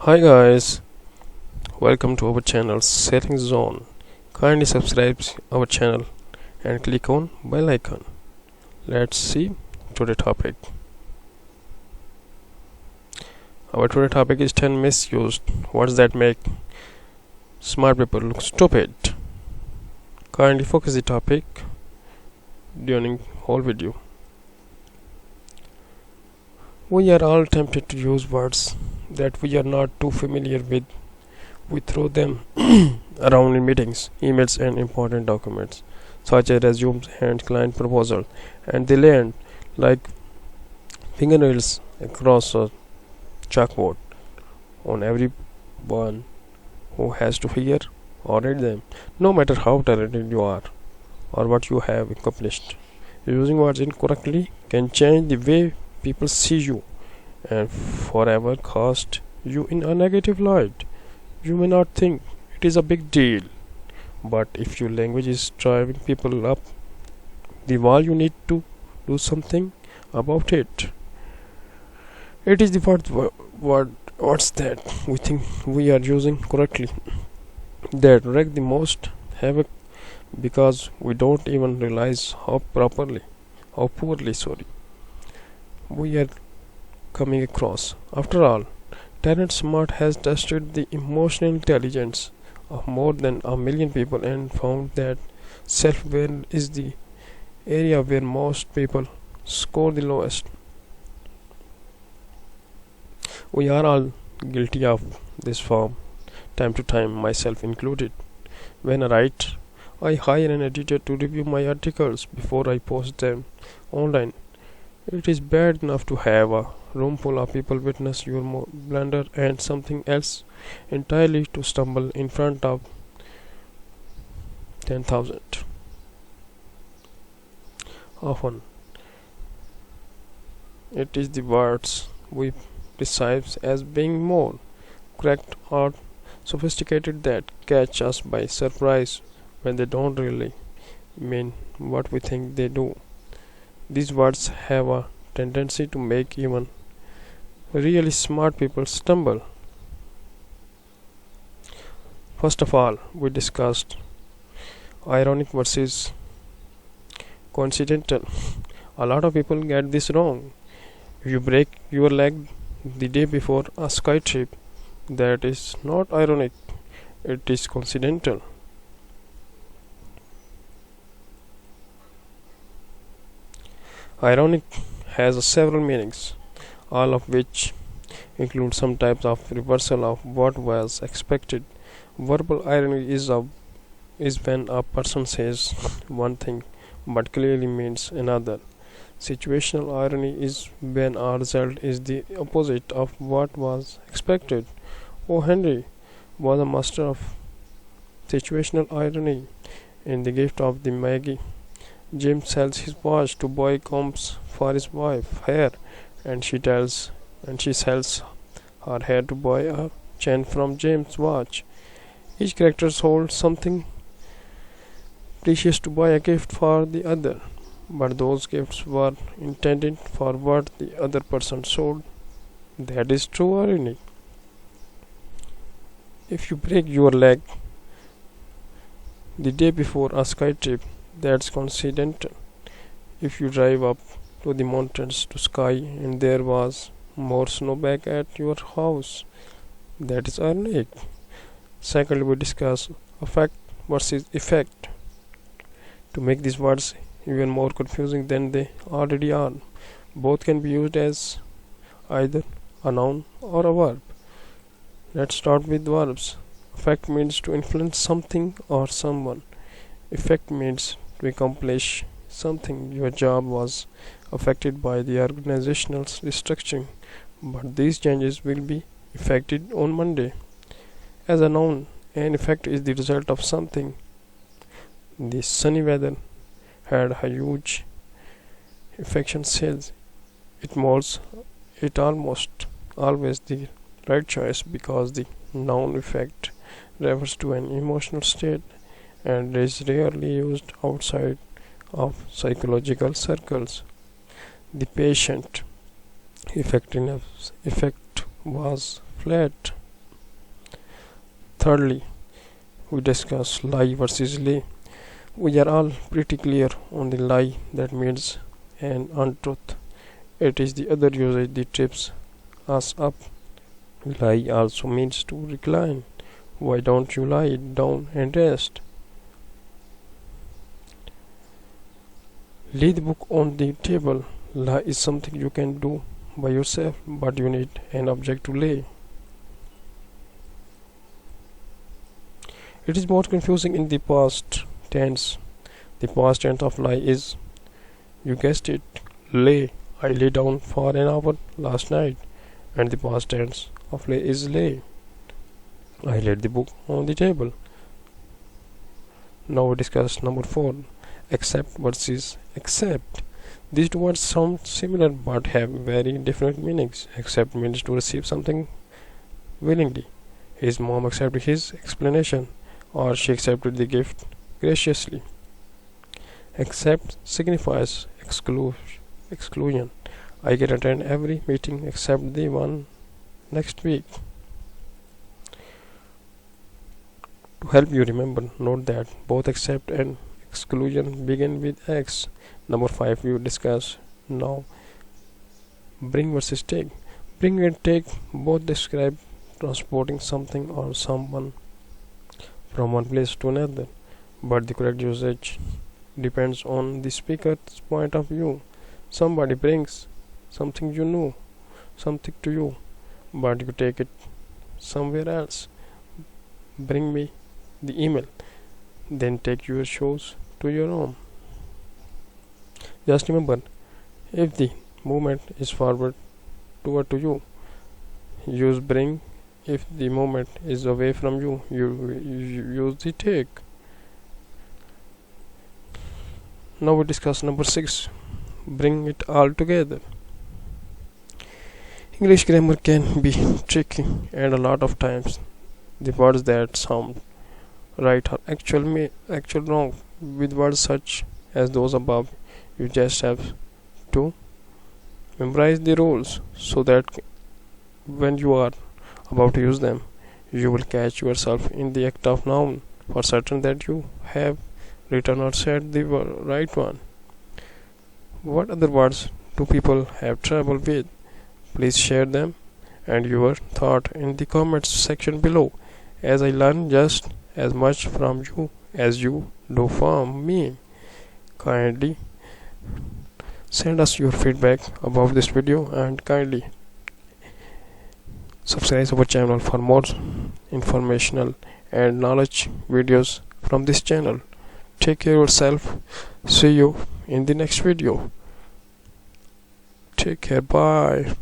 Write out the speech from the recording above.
Hi guys, welcome to our channel Setting Zone. Kindly subscribe our channel and click on bell icon. Let's see today's topic. Our today topic is 10 misused. What does that make smart people look stupid? Kindly focus the topic during whole video. We are all tempted to use words that we are not too familiar with. We throw them around in meetings, emails, and important documents, such as resumes and client proposal, and they land like fingernails across a chalkboard on everyone who has to hear or read them, no matter how talented you are or what you have accomplished. Using words incorrectly can change the way people see you and forever cast you in a negative light. You may not think it is a big deal, but if your language is driving people up the wall, you need to do something about it. It is the words that we think we are using correctly that wreak the most havoc because we don't even realize how poorly, we are coming across. After all, Talent Smart has tested the emotional intelligence of more than a million people and found that self-aware is the area where most people score the lowest. We are all guilty of this from time to time, myself included. When I write, I hire an editor to review my articles before I post them online. It is bad enough to have a room full of people witness your blunder and something else entirely to stumble in front of 10,000. Often, it is the words we perceive as being more correct or sophisticated that catch us by surprise when they don't really mean what we think they do. These words have a tendency to make even really smart people stumble. First of all, we discussed ironic versus coincidental. A lot of people get this wrong. If you break your leg the day before a ski trip, that is not ironic, it is coincidental. Ironic has several meanings, all of which include some types of reversal of what was expected. Verbal irony is when a person says one thing but clearly means another. Situational irony is when a result is the opposite of what was expected. O. Henry was a master of situational irony in The Gift of the Maggie. Jim sells his watch to boy combs for his wife hair, and she sells her hair to boy a chain from Jim's watch. Each character sold something precious to buy a gift for the other, but those gifts were intended for what the other person sold. That is true irony. If you break your leg the day before a ski trip, that's coincidental. If you drive up to the mountains to ski and there was more snow back at your house, that is ironic. Secondly, we discuss affect versus effect. To make these words even more confusing than they already are, both can be used as either a noun or a verb. Let's start with verbs. Affect means to influence something or someone. Effect means to accomplish something. Your job was affected by the organizational restructuring, but these changes will be effected on Monday. As a noun, an effect is the result of something. The sunny weather had a huge effect on sales. It almost always the right choice because the noun effect refers to an emotional state and is rarely used outside of psychological circles. The patient effect was flat. Thirdly, we discuss lie versus lay. We are all pretty clear on the lie that means an untruth. It is the other usage that trips us up. Lie also means to recline. Why don't you lie down and rest? Lay the book on the table. Lie is something you can do by yourself, but you need an object to lay. It is more confusing in the past tense. The past tense of lie is, you guessed it, lay. I lay down for an hour last night. And the past tense of lay is lay. I laid the book on the table. Now we discuss number 4. Accept versus accept. These two words sound similar but have very different meanings. Accept means to receive something willingly. His mom accepted his explanation, or she accepted the gift graciously. Accept signifies exclusion. I can attend every meeting except the one next week. To help you remember, note that both accept and exclusion begin with X. Number 5 we will discuss now. Bring versus take. Bring and take both describe transporting something or someone from one place to another, but the correct usage depends on the speaker's point of view. Somebody brings something something to you, but you take it somewhere else. Bring me the email, then take your shoes to your room. Just remember, if the movement is forward toward to you, use bring. If the movement is away from you, you use the take. Now we discuss number 6. Bring it all together. English grammar can be tricky, and a lot of times the words that sound right are actual wrong. With words such as those above, you just have to memorize the rules so that when you are about to use them, you will catch yourself in the act of noun for certain that you have written or said the right one. What other words do people have trouble with? Please share them and your thought in the comments section below, as I learn just as much from you as you do from me. Kindly send us your feedback about this video and kindly subscribe our channel for more informational and knowledge videos from this channel. Take care of yourself. See you in the next video. Take care. Bye.